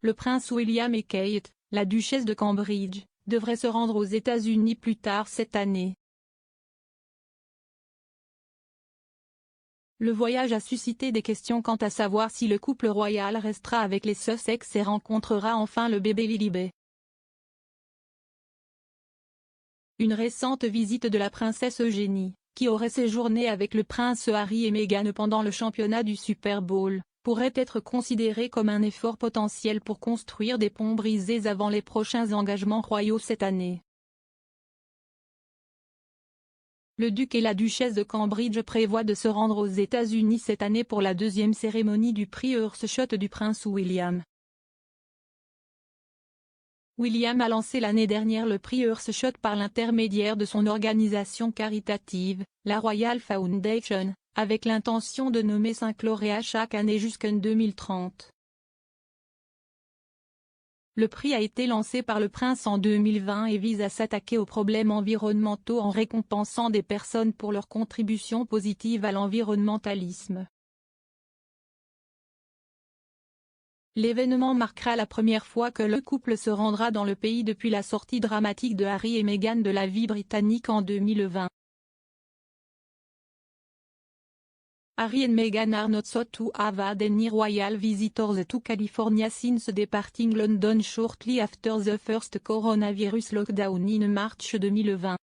Le prince William et Kate, la duchesse de Cambridge, devraient se rendre aux États-Unis plus tard cette année. Le voyage a suscité des questions quant à savoir si le couple royal restera avec les Sussex et rencontrera enfin le bébé Lilibet. Une récente visite de la princesse Eugénie, qui aurait séjourné avec le prince Harry et Meghan pendant le championnat du Super Bowl, pourrait être considérée comme un effort potentiel pour construire des ponts brisés avant les prochains engagements royaux cette année. Le duc et la duchesse de Cambridge prévoient de se rendre aux États-Unis cette année pour la deuxième cérémonie du prix Earthshot du prince William. William a lancé l'année dernière le prix Earthshot par l'intermédiaire de son organisation caritative, la Royal Foundation, avec l'intention de nommer 5 lauréats chaque année jusqu'en 2030. Le prix a été lancé par le prince en 2020 et vise à s'attaquer aux problèmes environnementaux en récompensant des personnes pour leur contribution positive à l'environnementalisme. L'événement marquera la première fois que le couple se rendra dans le pays depuis la sortie dramatique de Harry et Meghan de la vie britannique en 2020. Harry and Meghan are not thought to have had any royal visitors to California since departing London shortly after the first coronavirus lockdown in March 2020.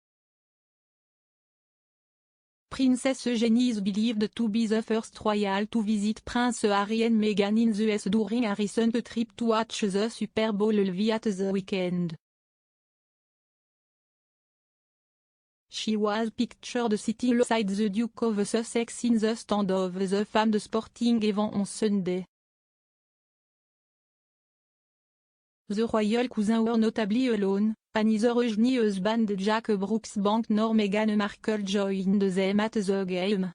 Princess Eugenie is believed to be the first royal to visit Prince Harry and Meghan in the US during a recent trip to watch the Super Bowl live at the weekend. She was pictured sitting beside the Duke of Sussex in the stand of the famed sporting event on Sunday. The royal cousins were notably alone, and neither Eugenie husband Jack Brooksbank nor Meghan Markle joined them at the game.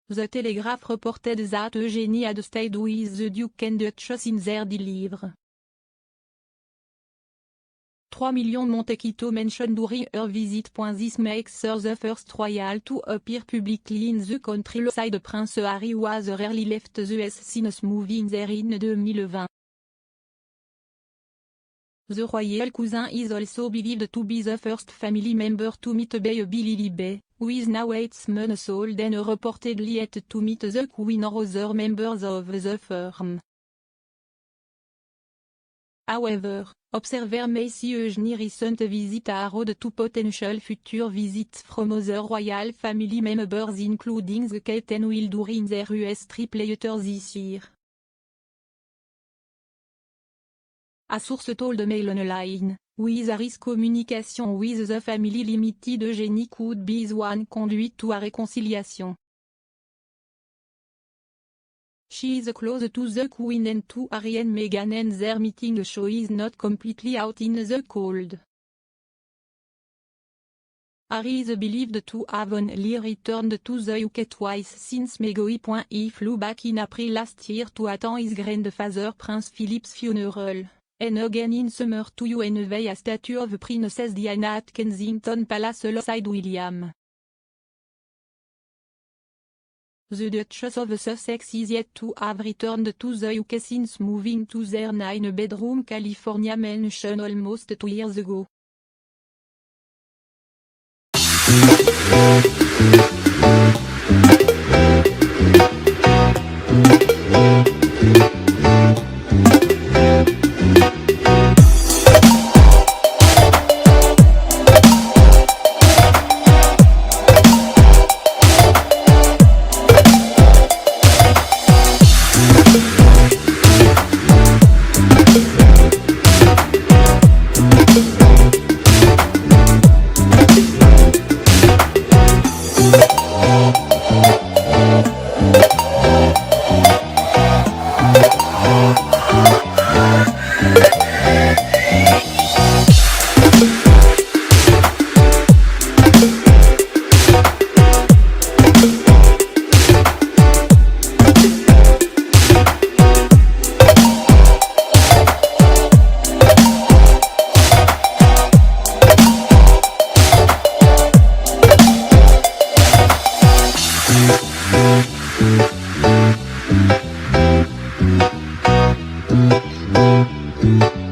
The Telegraph reported that Eugenie had stayed with the Duke and Duchess in their delivery. 3 millions Montequito mentioned during her visit. This makes her the first royal to appear publicly in the countryside. Prince Harry was rarely left the US since moving there in 2020. The royal cousin is also believed to be the first family member to meet baby Lilibet, who is now 8 months old and reportedly yet to meet the Queen or other members of the firm. However, observer may see Eugenie's recent visit a road to potential future visits from other royal family members including the Kate and Will during their US trip later this year. A source told Mail Online, with Harry's communication with the family limited, Eugenie could be the one conduit to a reconciliation. She is close to the Queen and to Harry and Meghan, and their meeting show is not completely out in the cold. Harry is believed to have only returned to the UK twice since Meghan. He flew back in April last year to attend his grandfather Prince Philip's funeral, and again in summer to unveil a statue of Princess Diana at Kensington Palace alongside William. The Duchess of Sussex is yet to have returned to the UK since moving to their 9-bedroom California mansion almost 2 years ago. you.